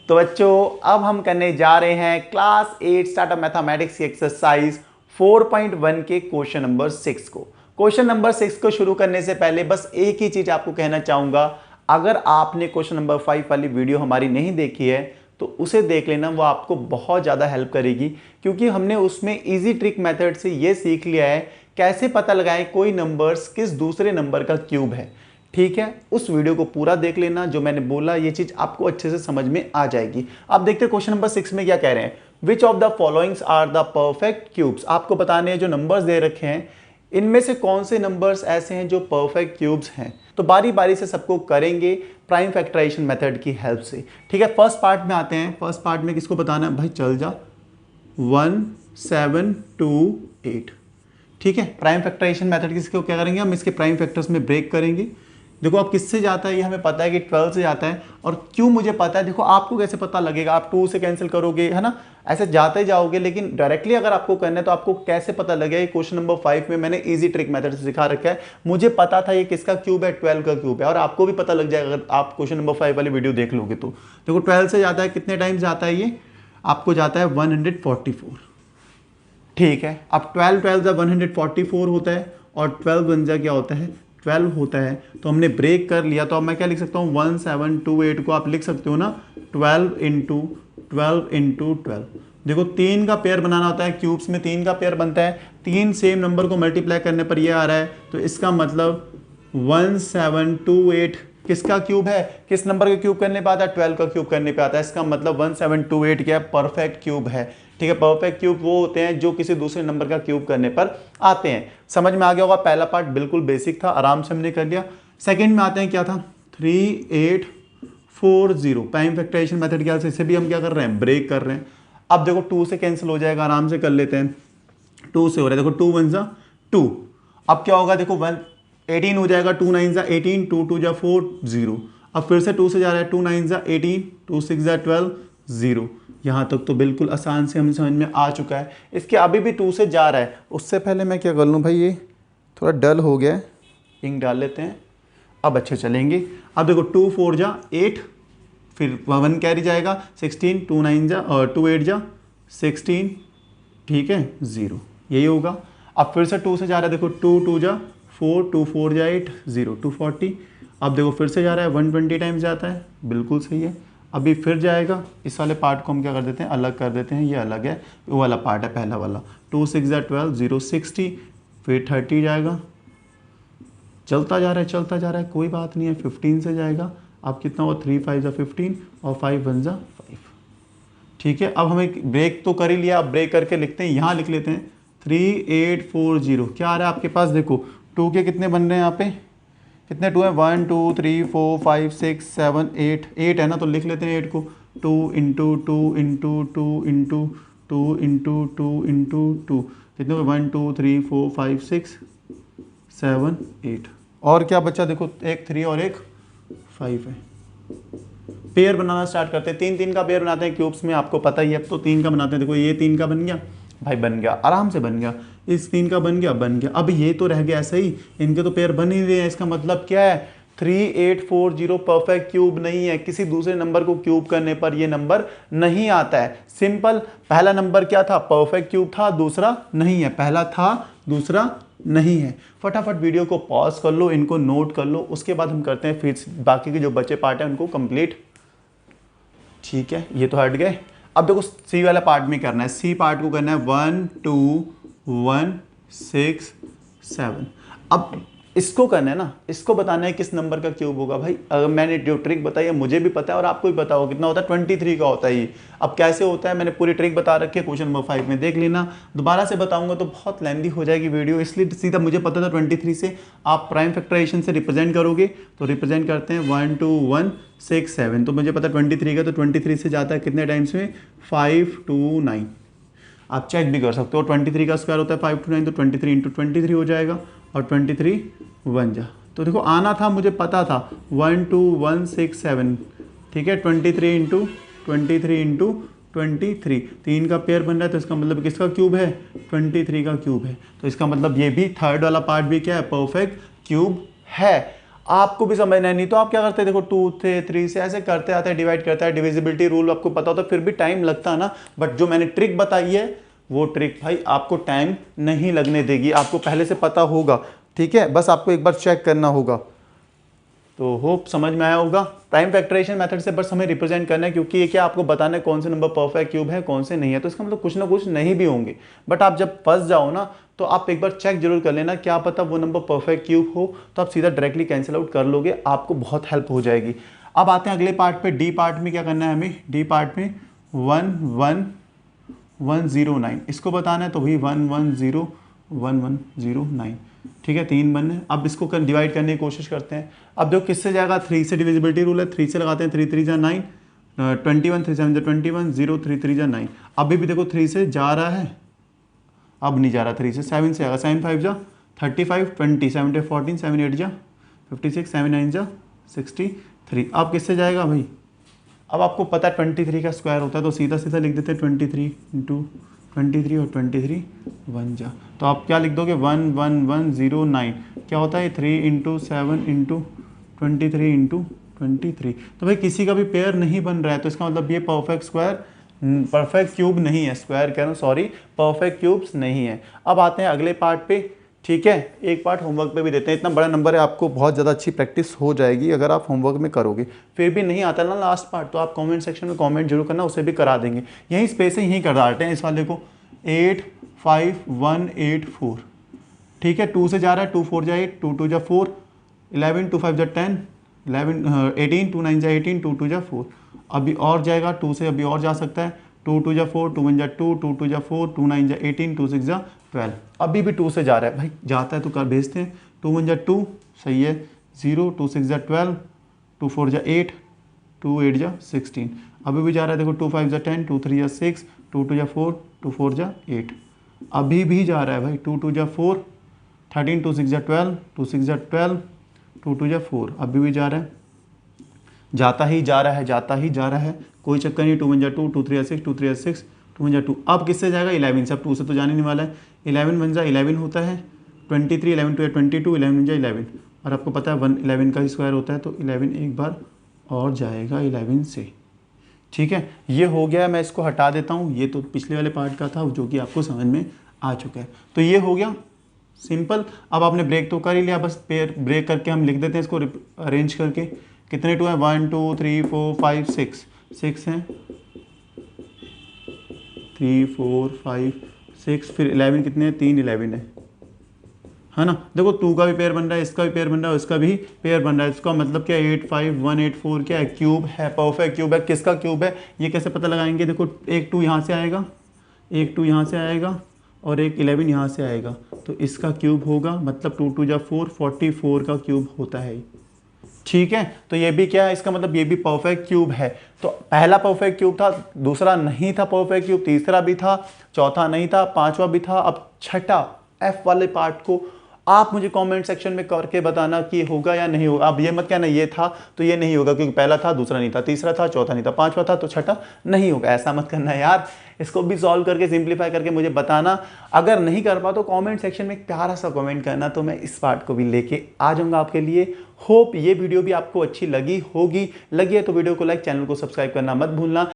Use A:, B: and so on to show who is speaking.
A: तो बच्चों अब हम करने जा रहे हैं क्लास 8 स्टार्टअप मैथमेटिक्स की एक्सरसाइज 4.1 के क्वेश्चन नंबर 6 को। क्वेश्चन नंबर 6 को शुरू करने से पहले बस एक ही चीज आपको कहना चाहूंगा, अगर आपने क्वेश्चन नंबर 5 वाली वीडियो हमारी नहीं देखी है तो उसे देख लेना, वो आपको बहुत ज़्यादा हेल्प करेगी, क्योंकि हमने उसमें इजी ट्रिक मेथड से ये सीख लिया है कैसे पता लगाएं कोई नंबर्स किस दूसरे नंबर का क्यूब है। ठीक है, उस वीडियो को पूरा देख लेना, जो मैंने बोला ये चीज आपको अच्छे से समझ में आ जाएगी। अब देखते हैं क्वेश्चन नंबर 6 में क्या कह रहे हैं। Which of the followings are the perfect cubes. आपको बताने हैं जो नंबर्स दे रखे हैं इनमें से कौन से नंबर्स ऐसे हैं जो परफेक्ट क्यूब्स हैं। तो बारी बारी से सबको करेंगे प्राइम फैक्टराइजेशन मेथड की हेल्प से। ठीक है, फर्स्ट पार्ट में आते हैं। फर्स्ट पार्ट में किसको बताना है भाई, चल जा 1 7 2 8। ठीक है, प्राइम फैक्टराइजेशन मेथड किसको क्या करेंगे हम, इसके प्राइम फैक्टर्स में ब्रेक करेंगे। देखो अब किससे जाता है, ये हमें पता है कि 12 से जाता है। और क्यों मुझे पता है, देखो आपको कैसे पता लगेगा, आप 2 से कैंसिल करोगे है ना, ऐसे जाते जाओगे। लेकिन डायरेक्टली अगर आपको करना है तो आपको कैसे पता लगेगा। क्वेश्चन नंबर 5 में मैंने इजी ट्रिक मेथड से सिखा रखा है। मुझे पता था ये किसका क्यूब है, 12 का क्यूब है। और आपको भी पता लग जाएगा अगर आप क्वेश्चन नंबर 5 वाली वीडियो देख लोगे तो। देखो 12 से जाता है, कितने टाइम्स जाता है ये, आपको जाता है 144। ठीक है, अब 12 12 144 होता है और 12 बन जा क्या होता है 12 होता है। तो हमने ब्रेक कर लिया, तो अब मैं क्या लिख सकता हूँ 1728 को आप लिख सकते हो ना 12 इंटू 12। देखो 3 का पेयर बनाना होता है, क्यूब्स में 3 का पेयर बनता है। 3 सेम नंबर को मल्टीप्लाई करने पर ये आ रहा है, तो इसका मतलब 1728 किसका क्यूब है, किस नंबर का क्यूब करने पे आता है, 12 का क्यूब करने पे आता है। इसका मतलब 1728 क्या है, परफेक्ट क्यूब है। ठीक है, परफेक्ट क्यूब वो होते हैं जो किसी दूसरे नंबर का क्यूब करने पर आते हैं। समझ में आ गया होगा, पहला पार्ट बिल्कुल बेसिक था, आराम से हमने कर लिया। सेकंड में आते हैं, क्या था 3840 प्राइम फैक्टराइजेशन मेथड क्या है, इसे भी हम क्या कर रहे हैं, ब्रेक कर रहे हैं। अब देखो 2 से कैंसिल हो जाएगा, आराम से कर लेते हैं। 2 से हो रहा है, देखो 2 1 जा 2। अब क्या होगा, देखो 18 हो जाएगा, 2 9 जा 18, 2 2 जा 4 0। अब फिर से 2 से जा रहा है, 2 9 जा 18, 2 6 जा 12 0। यहाँ तक तो बिल्कुल आसान से हमें समझ में आ चुका है। इसके अभी भी 2 से जा रहा है, उससे पहले मैं क्या कर लूँ भाई, ये थोड़ा डल हो गया है, इंक डाल लेते हैं, अब अच्छे चलेंगे। अब देखो 2 4 जा 8, फिर 1 कैरी जाएगा 16, 2 9 जा और 2 8 जा 16। ठीक है 0, यही होगा। अब फिर से 2 से जा रहा है, देखो 2 2 जा 4, 2 4 जा 8 0, 240। अब देखो फिर से जा रहा है, 120 टाइम्स जाता है, बिल्कुल सही है। अभी फिर जाएगा, इस वाले पार्ट को हम क्या कर देते हैं, अलग कर देते हैं, ये अलग है, वो वाला पार्ट है पहला वाला। 2 6 जा 12 0 60, फिर 30 जाएगा, चलता जा रहा है, कोई बात नहीं है। 15 से जाएगा, अब कितना हुआ 3 5 जा 15 और 5 1 जा 5। ठीक है, अब हमें ब्रेक तो कर ही लिया, अब ब्रेक करके लिखते हैं, यहाँ लिख लेते हैं 3840। क्या आ रहा है आपके पास, देखो 2 के कितने बन रहे हैं यहाँ पे, कितने 2 हैं, 1 2 3 4 5 6 7 8 है ना, तो लिख लेते हैं 8 को। 2 into 2 into 2 into 2 into 2 into 2, कितने 1 2 3 4 5 6 7 8। और क्या बचा, देखो एक 3 और एक 5 है। पेयर बनाना स्टार्ट करते हैं, 3 3 का पेयर बनाते हैं क्यूब्स में, आपको पता ही है। अब तो 3 का बनाते हैं, देखो ये 3 का बन गया भाई, बन गया, आराम से बन गया। इस 3 का बन गया। अब ये तो रह गया ऐसा ही, इनके तो पेयर बन ही रहे हैं। इसका मतलब क्या है, 3840 परफेक्ट क्यूब नहीं है, किसी दूसरे नंबर को क्यूब करने पर ये नंबर नहीं आता है। सिंपल, पहला नंबर क्या था, परफेक्ट क्यूब था, दूसरा नहीं है, पहला था दूसरा नहीं है। फटाफट वीडियो को पॉज कर लो, इनको नोट कर लो, उसके बाद हम करते हैं फिर बाकी के जो बचे पार्ट है उनको कंप्लीट। ठीक है, ये तो हट गए। अब देखो सी वाला पार्ट में करना है, सी पार्ट को करना है 1 2 1 6 7। अब इसको करना है ना, इसको बताना है किस नंबर का क्यूब होगा भाई। अगर मैंने जो ट्रिक बताई है मुझे भी पता है और आपको भी पता होगा, कितना होता है 23 का होता है ये। अब कैसे होता है, मैंने पूरी ट्रिक बता रखी है, क्वेश्चन नंबर 5 में देख लेना। दोबारा से बताऊंगा तो बहुत लेंदी हो जाएगी वीडियो, इसलिए सीधा मुझे पता था 23 से आप प्राइम फैक्टराइजेशन से रिप्रेजेंट करोगे। तो रिप्रेजेंट करते हैं 1 2 1 6 7, तो मुझे पता 23 का, तो 23 से जाता है कितने टाइम्स में, 5 2 9। आप चेक भी कर सकते हो, 23 का स्क्वायर होता है 5 2 9, तो 23 इंटू 23 हो जाएगा और 23 1 जा। तो देखो आना था, मुझे पता था 1 2 1 6 7। ठीक है, 23 इंटू 23 3 का पेयर बन रहा है, तो इसका मतलब किसका क्यूब है, 23 का क्यूब है। तो इसका मतलब ये भी थर्ड वाला पार्ट भी क्या है, परफेक्ट क्यूब है। आपको भी समझना है, नहीं तो आप क्या करते हैं, देखो 2 से 3 से ऐसे करते आते हैं, डिवाइड करता है, डिविजिबिलिटी रूल आपको पता होता, फिर भी टाइम लगता है ना। बट जो मैंने ट्रिक बताई है वो ट्रिक भाई आपको टाइम नहीं लगने देगी, आपको पहले से पता होगा, ठीक है, बस आपको एक बार चेक करना होगा। तो होप समझ में आया होगा। प्राइम फैक्टराइजेशन मेथड से बस हमें रिप्रेजेंट करना है, क्योंकि ये क्या आपको बताना है कौन से नंबर परफेक्ट क्यूब है कौन से नहीं है, तो इसका मतलब कुछ ना कुछ नहीं भी होंगे। बट आप जब फंस जाओ ना तो आप एक बार चेक जरूर कर लेना, क्या पता वो नंबर परफेक्ट क्यूब हो, तो आप सीधा डायरेक्टली कैंसिल आउट कर लोगे, आपको बहुत हेल्प हो जाएगी। अब आते हैं अगले पार्ट पे, डी पार्ट में क्या करना है हमें, डी पार्ट में 11109 इसको बताना है, तो वही 110110 ठीक है, 3 बन है। अब इसको डिवाइड करने की कोशिश करते हैं। अब देखो किससे जाएगा, 3 से डिविजिबिलिटी रूल है, 3 से लगाते हैं, 3 3 जा 9, 21 3 7 21, 0 3 3 जा 9। अभी भी देखो 3 से जा रहा है, अब नहीं जा रहा, 3 से 7 से आएगा, 7 5 जा 35, 20 7 8 14, 7 8 जा 56, 7 9 जा 63। अब किससे जाएगा भाई, अब आपको पता है 23 का स्क्वायर होता है, तो सीधा सीधा लिख देते हैं 23 इंटू 23 और 23 1 जा, तो आप क्या लिख दोगे 11109, क्या होता है 3 इंटू 7 इंटू 23 इंटू 23। तो भाई किसी का भी पेयर नहीं बन रहा है, तो इसका मतलब ये परफेक्ट स्क्वायर, परफेक्ट क्यूब नहीं है, स्क्वायर कह रहा हूँ सॉरी, परफेक्ट क्यूब्स नहीं है। अब आते हैं अगले पार्ट पे, ठीक है, एक पार्ट होमवर्क पे भी देते हैं, इतना बड़ा नंबर है, आपको बहुत ज़्यादा अच्छी प्रैक्टिस हो जाएगी अगर आप होमवर्क में करोगे। फिर भी नहीं आता ना लास्ट पार्ट, तो आप कमेंट सेक्शन में कमेंट जरूर करना, उसे भी करा देंगे, यहीं स्पेस है, यहीं कर डालते हैं इस वाले को। 85184, ठीक है, 2 से जा रहा है, 2 4 जा 8, 2 2 जा 4, 11 2 5 जा 10, 18 2 9 जा 18, 2 2 जा 4। अभी और जाएगा, 2 से अभी और जा सकता है, 2 2 जा 4, 2 1 जा 2, 2 2 जा 4, 2 9 जा 18, 2 6 जा 12। अभी भी 2 से जा रहा है भाई, जाता है तो कर भेजते हैं, 2 1 जा 2 सही है 0, 2 6 जा 12, 2 4 जा 8, 2 8 जा 16। अभी भी जा रहा है, देखो 2 5 जा 10, 2 3 जा 6, 2 2 जा 4, 2 4 जा 8। अभी भी जा रहा है भाई, 2 2 जा 4, 13, 2 6 जा 12, 2 6 जा 12, 2 2 जा 4। अभी भी जा रहा है, जाता ही जा रहा है, जाता ही जा रहा है, कोई चक्कर नहीं, 2 1 जा 2, 2 3 जा 6, 2 3 जा 6, 2 1 जा 2। अब किससे जाएगा, 11 से, अब 2 से तो जाने नहीं वाला है, 11 1 जा 11 होता है, 23 11 2 या 22, 11 जा 11, और आपको पता है 1 11 का स्क्वायर होता है, तो 11 एक बार और जाएगा 11 से, ठीक है। ये हो गया, मैं इसको हटा देता हूँ, ये तो पिछले वाले पार्ट का था जो कि आपको समझ में आ चुका है। तो ये हो गया सिंपल। अब आपने ब्रेक तो कर ही लिया, बस पेयर ब्रेक करके हम लिख देते हैं इसको अरेंज करके। कितने 2 हैं, 1 2 3 4 5 6, 6 हैं, 3 4 5 6, फिर 11 कितने हैं, 3 11 है ना। देखो 2 का भी पेयर बन रहा है, इसका भी पेयर बन रहा है, इसका भी पेयर बन रहा है, इसका मतलब क्या है 85184 क्या है, क्यूब है, परफेक्ट क्यूब है। किसका क्यूब है ये कैसे पता लगाएंगे, देखो एक 2 यहाँ से आएगा, एक 2 यहाँ से आएगा, और एक 11 यहाँ से आएगा, तो इसका क्यूब होगा, मतलब 2 2 जा 4, 44 का क्यूब होता है, ठीक है। तो ये भी क्या है, इसका मतलब ये भी परफेक्ट क्यूब है। तो पहला परफेक्ट क्यूब था, दूसरा नहीं था परफेक्ट क्यूब, तीसरा भी था, चौथा नहीं था, पांचवा भी था, अब छठा एफ वाले पार्ट को आप मुझे कमेंट सेक्शन में करके बताना कि होगा या नहीं होगा। अब ये मत कहना ये था तो ये नहीं होगा, क्योंकि पहला था दूसरा नहीं था, तीसरा था चौथा नहीं था, पांचवा था तो छठा नहीं होगा, ऐसा मत करना यार। इसको भी सॉल्व करके सिंप्लीफाई करके मुझे बताना। अगर नहीं कर पा तो कमेंट सेक्शन में एक प्यारा सा कमेंट करना, तो मैं इस पार्ट को भी लेके आ जाऊंगा आपके लिए। होप ये वीडियो भी आपको अच्छी लगी होगी, लगी है तो वीडियो को लाइक, चैनल को सब्सक्राइब करना मत भूलना।